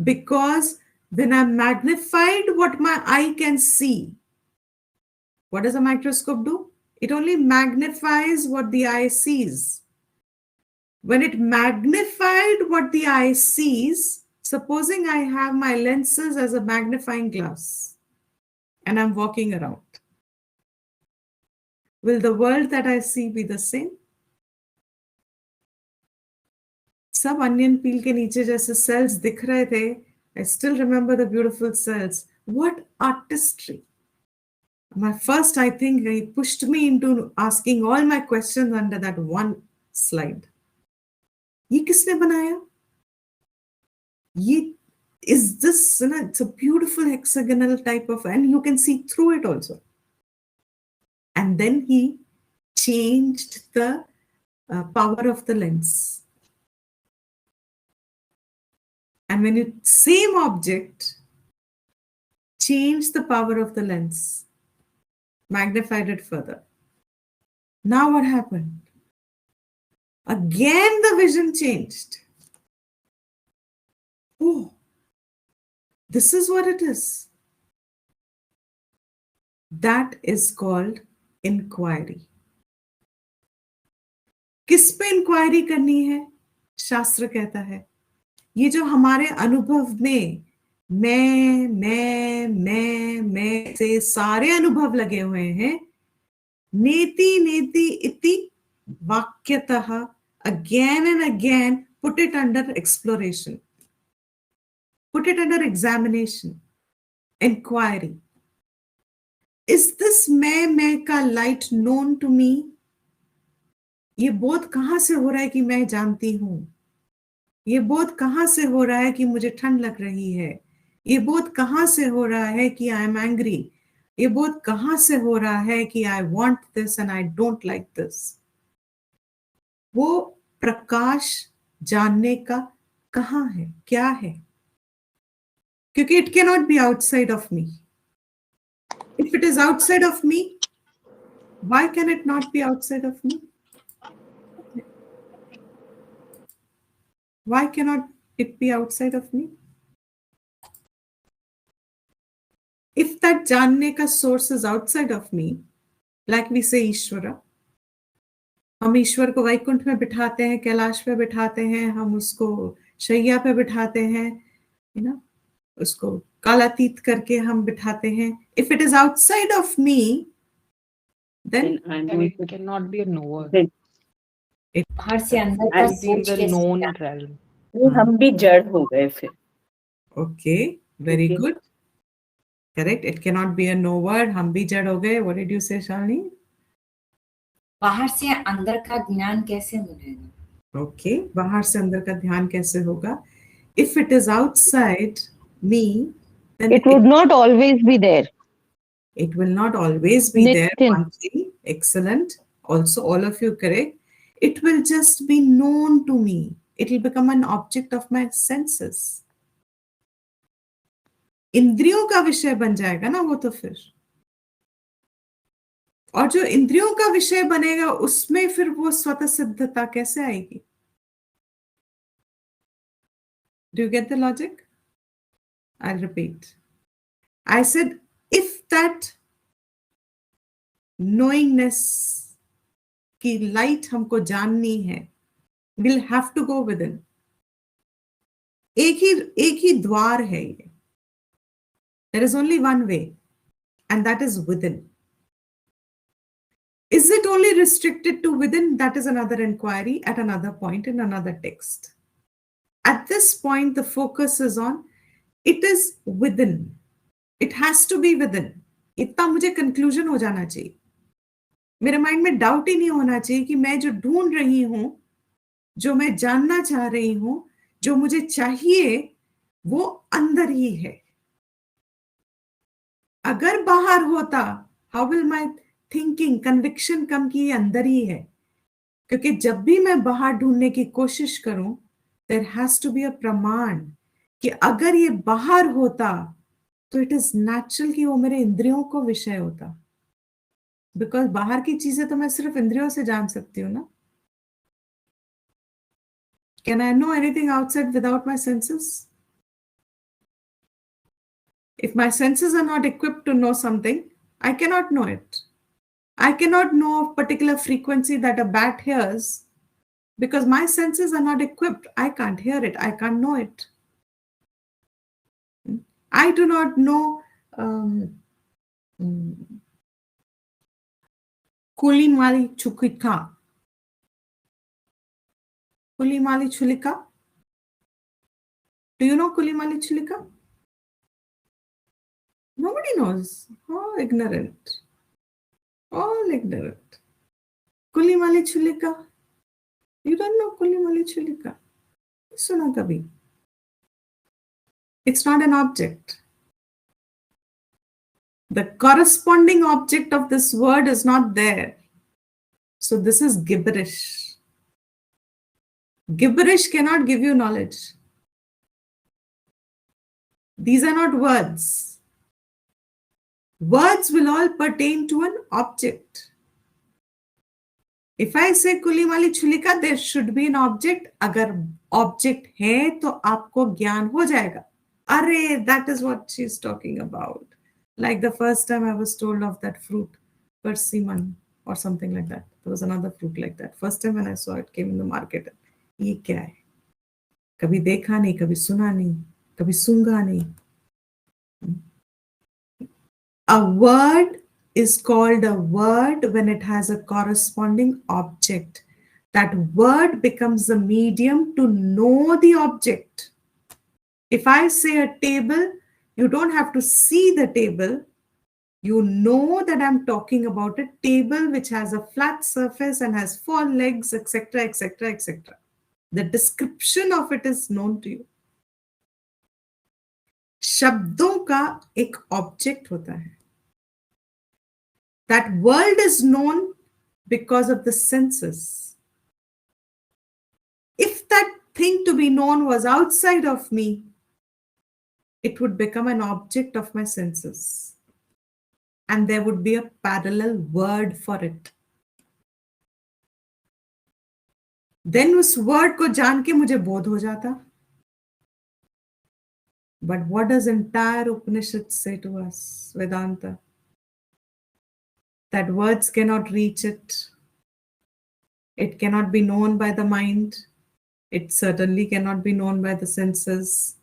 Because when I magnified what my eye can see, what does a microscope do? It only magnifies what the eye sees. When it magnified what the eye sees, supposing I have my lenses as a magnifying glass and I'm walking around, will the world that I see be the same? सब onion peel के नीचे जैसे cells दिख रहे थे. I still remember the beautiful cells. What artistry! My first, I think, he pushed me into asking all my questions under that one slide. ये किसने बनाया? ये is this? It's a beautiful hexagonal type of, and you can see through it also. And then he changed the power of the lens. And when you same object, changed the power of the lens, magnified it further. Now what happened? Again the vision changed. Oh, this is what it is. That is called inquiry. किस पे inquiry करनी है? शास्त्र कहता है ये जो हमारे अनुभव में मैं से सारे अनुभव लगे हुए हैं, नेति नेति इति वाक्यतः, again and again put it under exploration, put it under examination, inquiry. Is this मैं का light known to me? ये बोध कहाँ से हो रहा है कि मैं जानती हूं? ये बोध कहाँ से हो रहा है कि मुझे ठंड लग रही है? ये बोध कहाँ से हो रहा है कि आई एम एंग्री? ये बोध कहाँ से हो रहा है कि I want this and I don't like this? वो प्रकाश जानने का कहाँ है, क्या है? क्योंकि it can not be outside of me. If it is outside of me, why can it not be outside of me? Why cannot it be outside of me? If that जानने का source is outside of me, like we say ईश्वरा, हम ईश्वर को वैकुंठ में बिठाते हैं, कैलाश पे बिठाते हैं, हम उसको शैया पे बिठाते हैं, उसको कालातीत करके हम बिठाते हैं. If it is outside of me, then it cannot be a knower. बाहर से अंदर का And in सोच the कैसे known क्या? realm. हम भी जड़ हो गए फिर. Okay, very Okay. good. Correct. It cannot be a no word. हम भी जड़ हो गए. What did you say, Shalini? बाहर से अंदर का ज्ञान कैसे मिलेगा? Okay. बाहर से अंदर का ध्यान कैसे होगा? If it is outside me, then It would not always be there. it will not always be there. Nitin. One thing. Excellent. also all of you correct, it will just be known to me. It will become an object of my senses. इंद्रियों का विषय बन जाएगा ना वो तो फिर, और जो इंद्रियों का विषय बनेगा उसमें फिर वो स्वतः सिद्धता कैसे आएगी? Do you get the logic? I'll repeat. I said, if that knowingness की लाइट हमको जाननी है, we'll have to go within. एक ही द्वार है ये. There is only one way, and that is within. Is it only restricted to within? That is another inquiry at another point in another text. At this point, the focus is on it is within. It has to be within. इतना मुझे conclusion हो जाना चाहिए. मेरे mind में doubt ही नहीं होना चाहिए कि मैं जो ढूंढ रही हूं, जो मैं जानना चाह रही हूं, जो मुझे चाहिए, वो अंदर ही है. अगर बाहर होता, how will my thinking, conviction come कि ये अंदर ही है? क्योंकि जब भी मैं बाहर ढूंढने की कोशिश करूं, there has to be a प्रमाण कि अगर ये बाहर होता तो इट इज नेचुरल कि वो मेरे इंद्रियों को विषय होता. बिकॉज बाहर की चीजें तो मैं सिर्फ इंद्रियों से जान सकती हूँ ना. Can I know anything outside without my senses? If my senses are not equipped to know something, I cannot know it. I cannot know a particular frequency that a bat hears because my senses are not equipped. I can't hear it. I can't know it. I do not know Kulimali Chukika. Kulimali Chulika? Do you know Kulimali Chulika? Nobody knows. Oh, ignorant. All ignorant. Kulimali Chulika. You don't know Kulimali Chulika. Suna kabhi. It's not an object. The corresponding object of this word is not there. So this is gibberish. Gibberish cannot give you knowledge. These are not words. Words will all pertain to an object. If I say Kulimali Chulika, there should be an object. अगर object है तो आपको ज्ञान हो जाएगा. Array, that is what she's talking about. Like the first time I was told of that fruit, persimmon or something like that. There was another fruit like that. First time when I saw it, came in the market. ये क्या है? कभी देखा नहीं, कभी सुना नहीं, कभी सूंघा नहीं. A word is called a word when it has a corresponding object. That word becomes the medium to know the object. If I say a table, you don't have to see the table. You know that I'm talking about a table which has a flat surface and has 4 legs, etc., etc., etc. The description of it is known to you. शब्दों का एक object होता है. That world is known because of the senses. If that thing to be known was outside of me, it would become an object of my senses. And there would be a parallel word for it. Then उस word को जान के मुझे बोध हो जाता. But what does entire Upanishad say to us, Vedanta? That words cannot reach it. It cannot be known by the mind. It certainly cannot be known by the senses.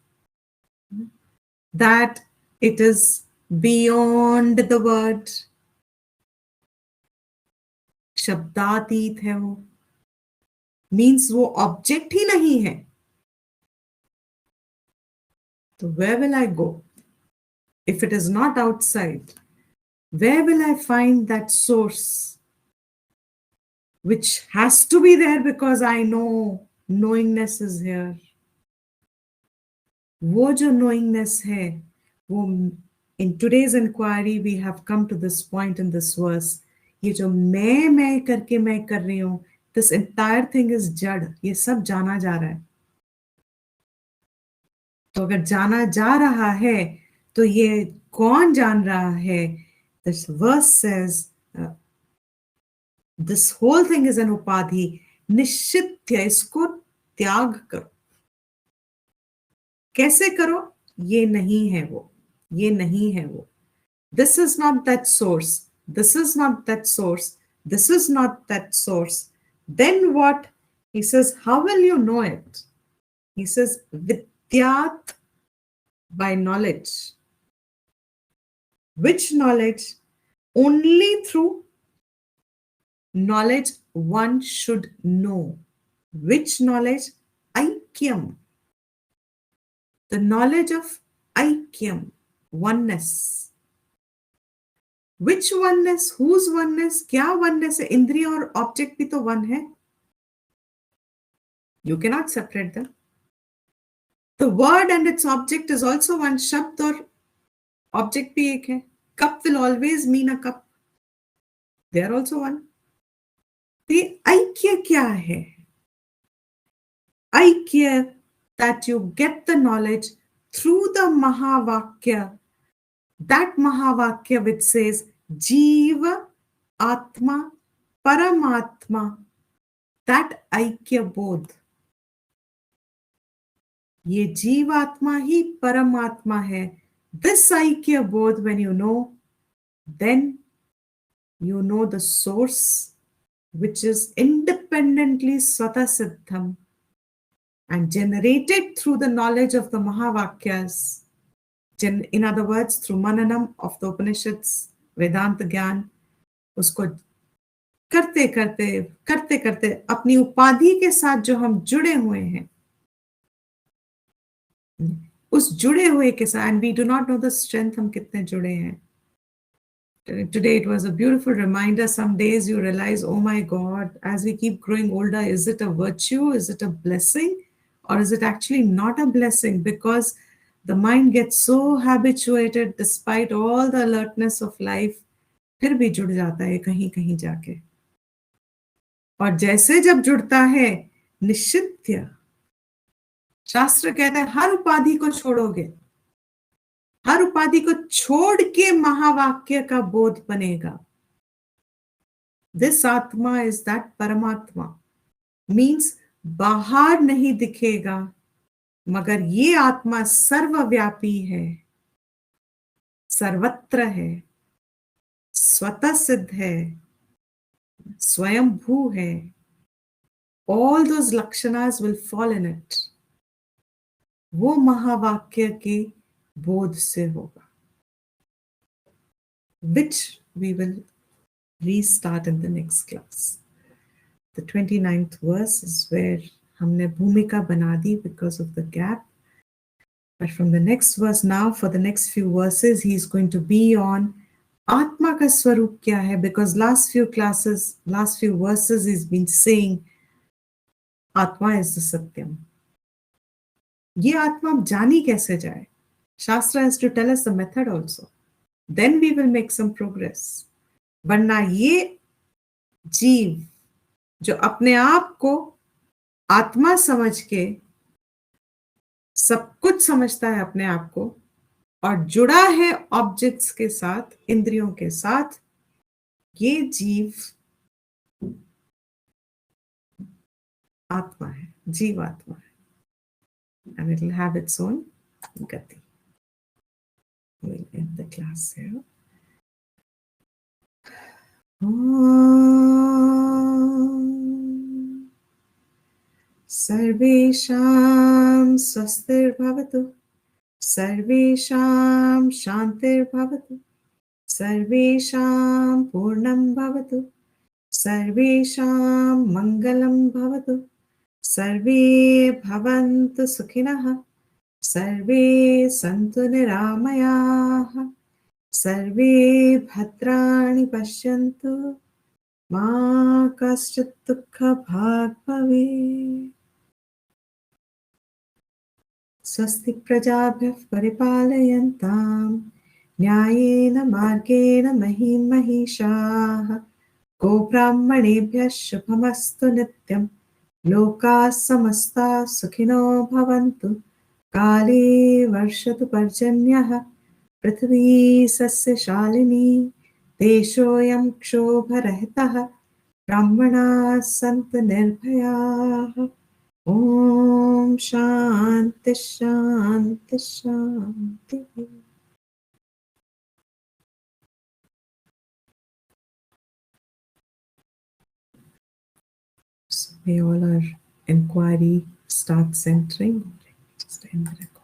That it is beyond the word. शब्दातीत है वो. Means वो object ही नहीं है. So where will I go? If it is not outside, where will I find that source which has to be there because I know knowingness is here? वो जो knowingness है, वो in today's inquiry we have come to this point in this verse ये जो मैं करके मैं कर रही हूं, दिस एंटायर थिंग इज जड़, ये सब जाना जा रहा है। तो अगर जाना जा रहा है तो ये कौन जान रहा है? This verse says this whole thing is an उपाधि, निश्चित्य, इसको त्याग करो। कैसे करो? ये नहीं है वो, ये नहीं है वो। This is not that source. This is not that source. This is not that source. Then what? He says, how will you know it? He says, vidyat, by knowledge. Which knowledge? Only through knowledge one should know. Which knowledge? Aikyam. The knowledge of Aikyam, oneness. Which oneness? Whose oneness? क्या oneness है? इंद्रिय और object भी तो one है. You cannot separate them. The word and its object is also one. शब्द और object भी एक है. Cup will always mean a cup. They are also one. ये ऐक्य क्या है? ऐक्य, that you get the knowledge through the Mahavakya. That Mahavakya which says Jiva, Atma, Paramatma. That Aikya Bodh. ये जीवात्मा ही परमात्मा है. This Aikya Bodh, when you know, then you know the source which is independently Swata Siddham and generated through the knowledge of the Mahavakyas. In other words, through Mananam of the Upanishads, Vedanta Gyan, उसको करते करते अपनी उपाधि के साथ जो हम जुड़े हुए हैं, उस जुड़े हुए के साथ, and we do not know the strength हम कितने जुड़े हैं. Today it was a beautiful reminder. Some days you realize, oh my God, as we keep growing older, is it a virtue? Is it a blessing? Or is it actually not a blessing? Because the mind gets so habituated despite all the alertness of life, फिर भी जुड़ जाता है कहीं कहीं जाके. और जैसे जब जुड़ता है निश्चित्य, शास्त्र कहता है हर उपाधि को छोड़ोगे, हर उपाधि को छोड़ के महावाक्य का बोध बनेगा. This आत्मा is that परमात्मा. Means बाहर नहीं दिखेगा, मगर ये आत्मा सर्वव्यापी है, सर्वत्र है, स्वतः सिद्ध है, स्वयंभू है. All those lakshanas will fall in it. वो महावाक्य के बोध से होगा, which we will restart in the next class. The 29th verse is where हमने भूमिका बना दी because of the gap. But from the next verse now, for the next few verses, he is going to be on आत्मा का स्वरूप क्या है, because last few verses he's been saying आत्मा is the satyam. ये आत्मा अब जानी कैसे जाए? Shastra has to tell us the method also. Then we will make some progress. वरना ये जीव जो अपने आप को आत्मा समझ के सब कुछ समझता है अपने आप को और जुड़ा है ऑब्जेक्ट्स के साथ, इंद्रियों के साथ, ये जीव आत्मा है, जीव आत्मा है. And it will have its own gati. We'll end the class here. Sarvesham swastirбhavatu, Sarvesham shantirbhavatu, Sarvesham purnam bhavatu, Sarvesham mangalam bhavatu, Sarve bhavantu sukhinah, Sarve santu niramayah, Sarve bhadrani pashyantu, ma kaschit dukha bhag bhave. Swasti prajabhyah paripalayantam, nyayena margena mahim mahishah, गोब्राह्मणेभ्यः शुभमस्तु नित्यं लोकाः समस्ताः सुखिनो भवन्तु काले वर्षतु पर्जन्यः पृथिवी सस्यशालिनी देशोऽयं क्षोभरहितः ब्राह्मणाः सन्तु निर्भयाः ॐ शान्ति शान्ति शान्तिः So may all our inquiry start centering. Just end the recording.